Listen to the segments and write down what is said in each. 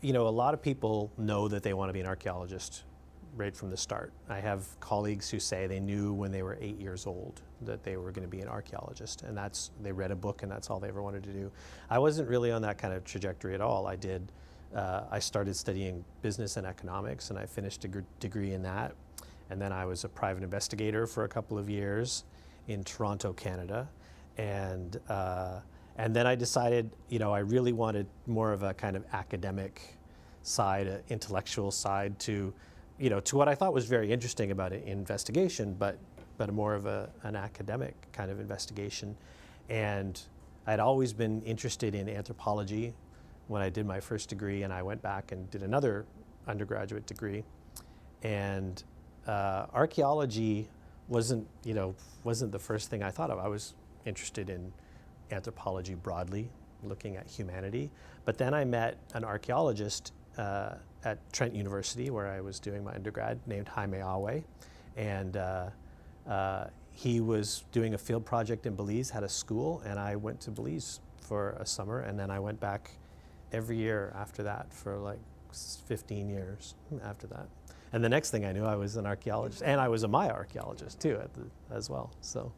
you know, a lot of people know that they want to be an archaeologist right from the start. I have colleagues who say they knew when they were 8 years old that they were going to be an archaeologist, and they read a book and that's all they ever wanted to do. I wasn't really on that kind of trajectory at all. I started studying business and economics, and I finished a degree in that. And then I was a private investigator for a couple of years in Toronto, Canada. And then I decided, you know, I really wanted more of a kind of academic side, an intellectual side to, you know, to what I thought was very interesting about investigation, but more of an academic kind of investigation. And I'd always been interested in anthropology when I did my first degree, and I went back and did another undergraduate degree. And archaeology wasn't the first thing I thought of. I was interested in anthropology broadly, looking at humanity. But then I met an archaeologist at Trent University, where I was doing my undergrad, named Jaime Awe. And he was doing a field project in Belize, had a school, and I went to Belize for a summer, and then I went back every year after that for like 15 years after that. And the next thing I knew, I was an archaeologist, and I was a Maya archaeologist too as well. So,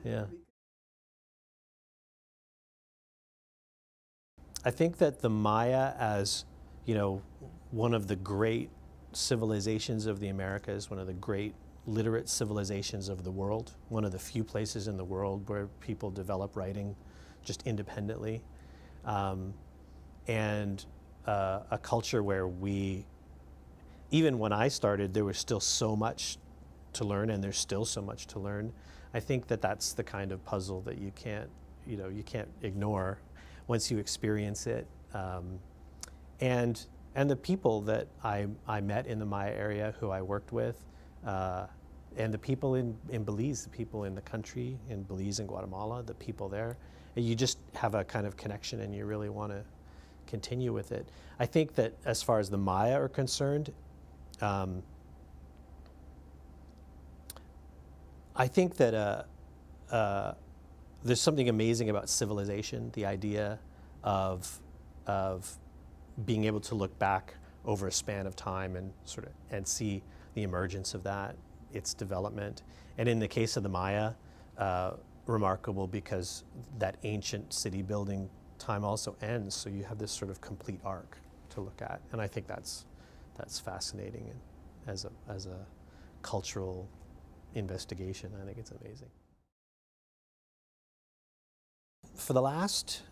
yeah. I think that the Maya, as you know, one of the great civilizations of the Americas, one of the great literate civilizations of the world, one of the few places in the world where people develop writing just independently, and a culture where even when I started, there was still so much to learn, and there's still so much to learn. I think that that's the kind of puzzle that you can't ignore once you experience it. And the people that I met in the Maya area who I worked with, and the people in Belize, the people in the country, in Belize and Guatemala, the people there, you just have a kind of connection and you really want to continue with it. I think that as far as the Maya are concerned, I think that there's something amazing about civilization, the idea of being able to look back over a span of time and see the emergence of that, its development. And in the case of the Maya, remarkable because that ancient city building time also ends, so you have this sort of complete arc to look at. And I think that's fascinating, and as a cultural investigation, I think it's amazing. For the last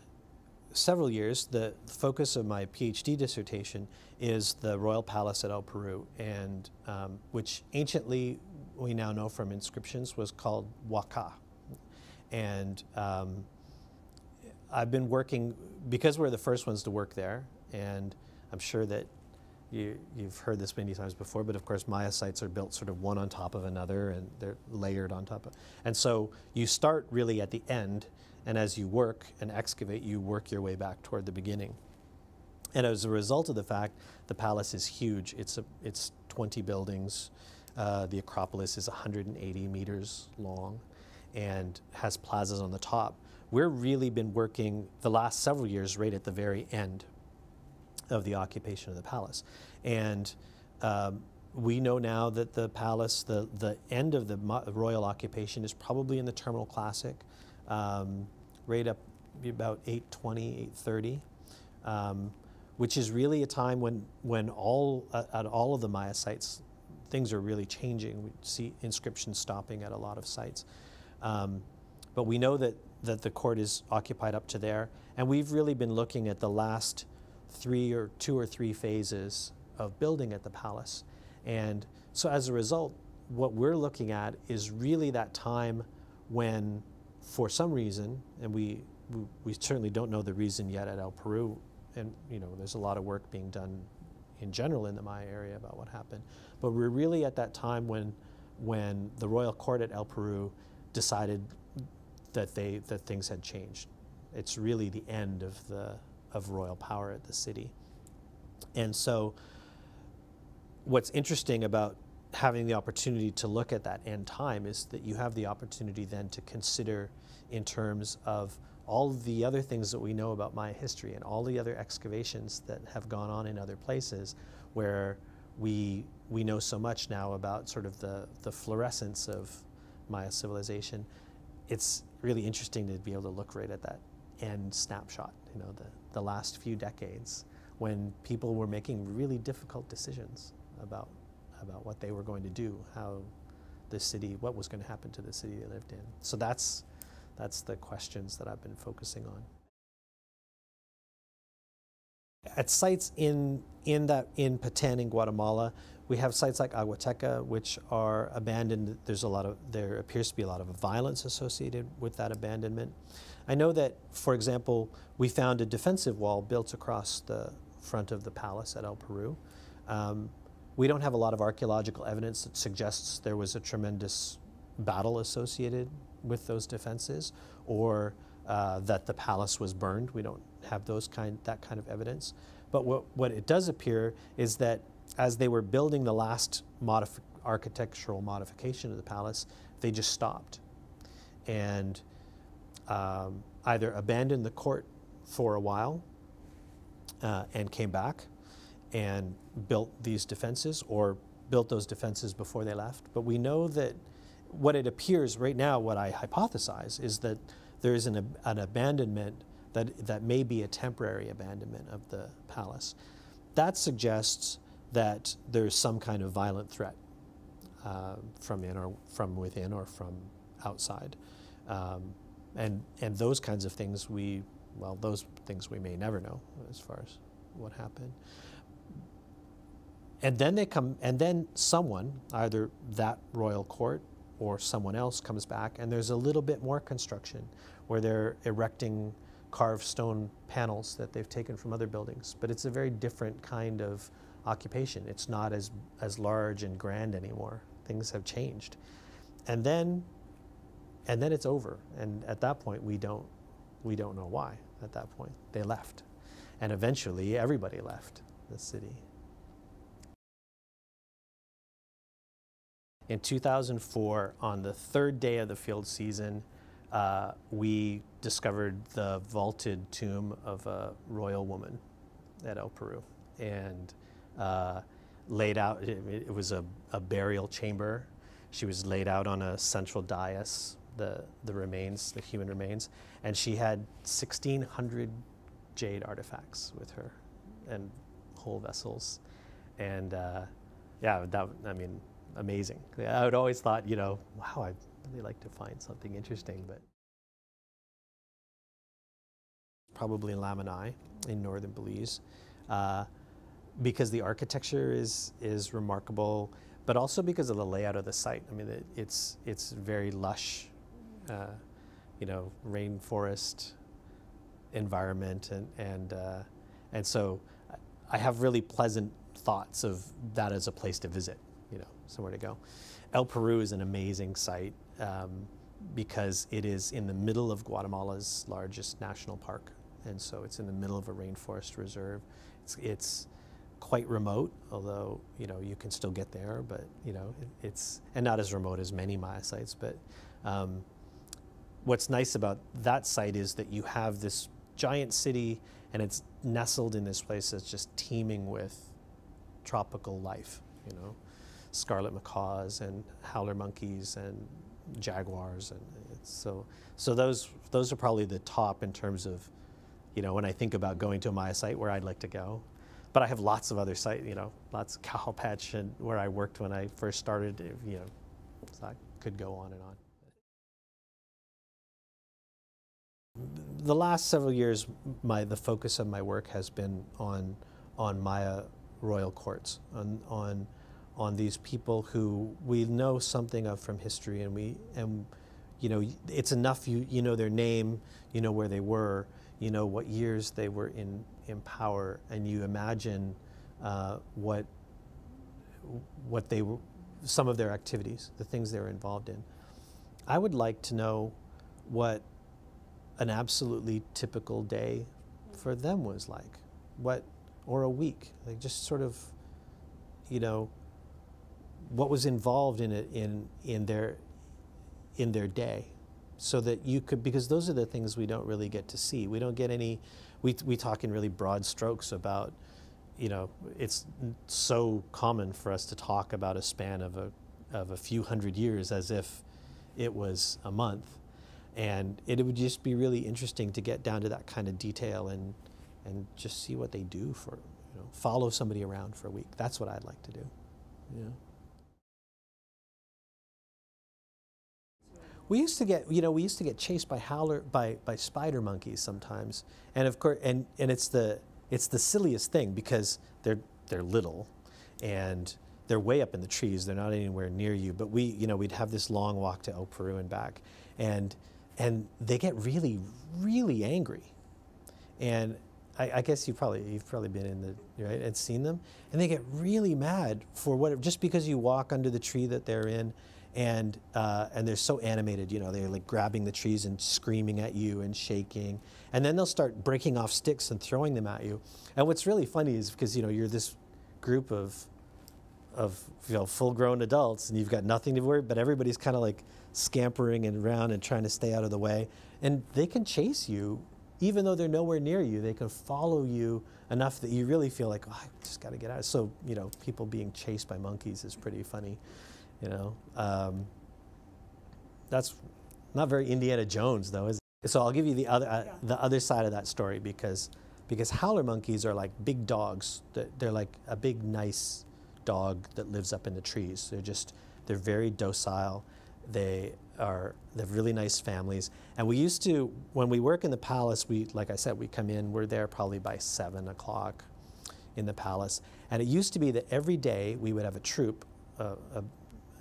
several years, the focus of my PhD dissertation is the royal palace at El Peru, and which anciently we now know from inscriptions was called Waka. And I've been working, because we're the first ones to work there, and I'm sure that you've heard this many times before, but of course Maya sites are built sort of one on top of another, and they're layered on top of, and so you start really at the end, and as you work and excavate, you work your way back toward the beginning. And as a result of the fact, the palace is huge. It's 20 buildings. The Acropolis is 180 meters long and has plazas on the top. We've really been working the last several years right at the very end of the occupation of the palace. And we know now that the palace, the end of the royal occupation is probably in the Terminal Classic, right up about 820, 830, which is really a time when at all of the Maya sites, things are really changing. We see inscriptions stopping at a lot of sites. But we know that the court is occupied up to there, and we've really been looking at the last two or three phases of building at the palace. And so as a result, what we're looking at is really that time when, for some reason, and we certainly don't know the reason yet at El Peru, and there's a lot of work being done in general in the Maya area about what happened, but we're really at that time when the royal court at El Peru decided that things had changed. It's really the end of royal power at the city. And so what's interesting about having the opportunity to look at that end time is that you have the opportunity then to consider in terms of, all the other things that we know about Maya history and all the other excavations that have gone on in other places where we know so much now about sort of the fluorescence of Maya civilization, it's really interesting to be able to look right at that end snapshot, you know, the last few decades when people were making really difficult decisions about what they were going to do, how the city, what was going to happen to the city they lived in. So that's the questions that I've been focusing on. At sites in Petén in Guatemala, we have sites like Aguateca, which are abandoned. There appears to be a lot of violence associated with that abandonment. I know that, for example, we found a defensive wall built across the front of the palace at El Peru. We don't have a lot of archaeological evidence that suggests there was a tremendous battle associated with those defenses, or that the palace was burned. We don't have that kind of evidence. But what it does appear is that as they were building the last architectural modification of the palace, they just stopped and either abandoned the court for a while and came back and built these defenses, or built those defenses before they left. But we know that what it appears right now, what I hypothesize, is that there is an abandonment that may be a temporary abandonment of the palace. That suggests that there's some kind of violent threat from within or from outside. And those kinds of things those things we may never know as far as what happened. And then someone, either that royal court or someone else, comes back, and there's a little bit more construction where they're erecting carved stone panels that they've taken from other buildings. But it's a very different kind of occupation. It's not as large and grand anymore. Things have changed. And then it's over. And at that point, we don't know why. At that point, they left. And eventually, everybody left the city. In 2004, on the third day of the field season, we discovered the vaulted tomb of a royal woman at El Peru. And laid out, it was a burial chamber. She was laid out on a central dais, the remains, the human remains, and she had 1,600 jade artifacts with her and whole vessels. And yeah, amazing. I would always thought, wow, I'd really like to find something interesting, but probably in Lamanai in northern Belize, because the architecture is remarkable, but also because of the layout of the site. I mean, it's very lush, rainforest environment, and so I have really pleasant thoughts of that as a place to visit, somewhere to go. El Peru is an amazing site because it is in the middle of Guatemala's largest national park, and so it's in the middle of a rainforest reserve. It's quite remote, although you can still get there, but it's not as remote as many Maya sites. But what's nice about that site is that you have this giant city, and it's nestled in this place that's just teeming with tropical life. Scarlet macaws and howler monkeys and jaguars, and so those are probably the top in terms of when I think about going to a Maya site where I'd like to go. But I have lots of other sites, lots of cow patch and where I worked when I first started, so I could go on and on. The last several years, the focus of my work has been on Maya royal courts, on these people who we know something of from history, and it's enough you know their name, you know where they were, you know what years they were in power, and you imagine what they were, some of their activities, the things they were involved in. I would like to know what an absolutely typical day for them was like, or a week, like just sort of, what was involved in it in their day, so that you could, because those are the things we don't really get to see. We don't get any, we talk in really broad strokes about, you know, it's so common for us to talk about a span of a few hundred years as if it was a month. And it would just be really interesting to get down to that kind of detail and just see what they do for, you know, follow somebody around for a week. That's what I'd like to do. Yeah. We used to get chased by spider monkeys sometimes, and of course, and it's the silliest thing because they're little, and they're way up in the trees. They're not anywhere near you. But we'd have this long walk to El Peru and back, and they get really, really angry, and I guess you've probably been in the right and seen them, and they get really mad for just because you walk under the tree that they're in. And they're so animated, you know, they're like grabbing the trees and screaming at you and shaking. And then they'll start breaking off sticks and throwing them at you. And what's really funny is because, you know, you're this group of you know, full-grown adults and you've got nothing to worry, but everybody's kind of like scampering around and trying to stay out of the way. And they can chase you, even though they're nowhere near you. They can follow you enough that you really feel like, oh, I just got to get out. So, you know, people being chased by monkeys is pretty funny. You know, that's not very Indiana Jones, though, is it? So I'll give you the other side of that story because howler monkeys are like big dogs. They're like a big, nice dog that lives up in the trees. They're very docile. They're really nice families. And we used to, when we work in the palace, like I said, we come in. We're there probably by 7 o'clock in the palace, and it used to be that every day we would have a troop.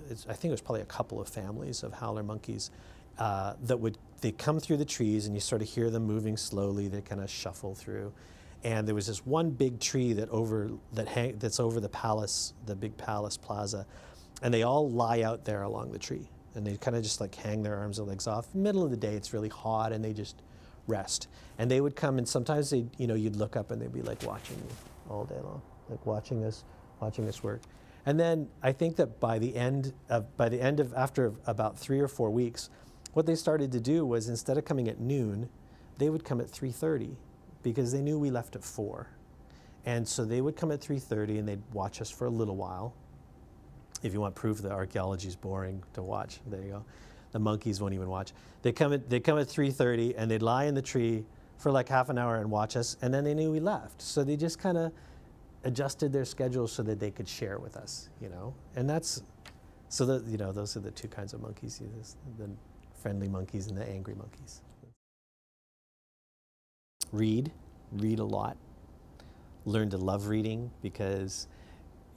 I think it was probably a couple of families of howler monkeys they come through the trees, and you sort of hear them moving slowly. They kind of shuffle through, and there was this one big tree that's over the palace, the big palace plaza, and they all lie out there along the tree, and they kind of just like hang their arms and legs off. Middle of the day, it's really hot, and they just rest. And they would come, and sometimes you'd look up, and they'd be like watching you all day long, like watching us work. And then I think that after about 3 or 4 weeks, what they started to do was instead of coming at noon, they would come at 3:30 because they knew we left at 4. And so they would come at 3:30 and they'd watch us for a little while. If you want proof that archaeology is boring to watch, there you go. The monkeys won't even watch. They come at 3:30 and they'd lie in the tree for like half an hour and watch us, and then they knew we left. So they just kind of adjusted their schedule so that they could share with us, you know, and that's, so that, you know, those are the two kinds of monkeys, the friendly monkeys and the angry monkeys. Read a lot. Learn to love reading because,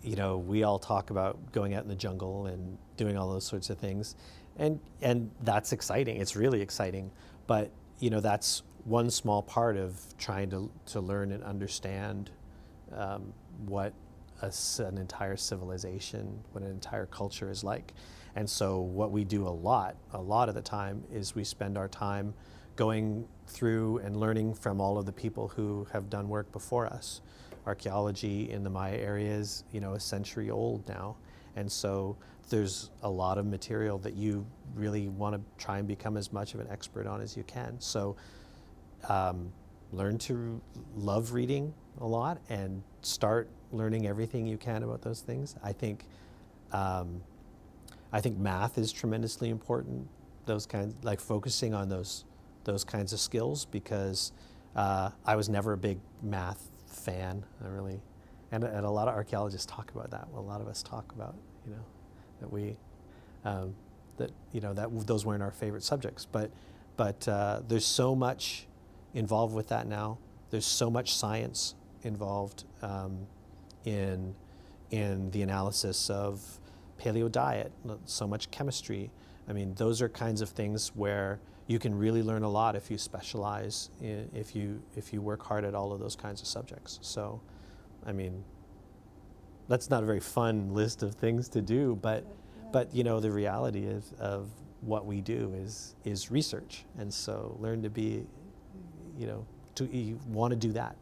you know, we all talk about going out in the jungle and doing all those sorts of things, and that's exciting. It's really exciting, but you know, that's one small part of trying to learn and understand what an entire civilization, what an entire culture is like. And so what we do a lot of the time is we spend our time going through and learning from all of the people who have done work before us. Archaeology in the Maya area is, you know, a century old now. And so there's a lot of material that you really want to try and become as much of an expert on as you can. So learn to love reading a lot and start learning everything you can about those things. I think math is tremendously important. Those kinds, like focusing on those kinds of skills, because I was never a big math fan. And a lot of archaeologists talk about that. Well, a lot of us talk about, you know, that we those weren't our favorite subjects. But there's so much involved with that now. There's so much science involved in the analysis of paleo diet, so much chemistry. I mean, those are kinds of things where you can really learn a lot if you specialize, if you work hard at all of those kinds of subjects. So, I mean, that's not a very fun list of things to do, but you know, the reality of what we do is research, and so learn to be, you know, you want to do that.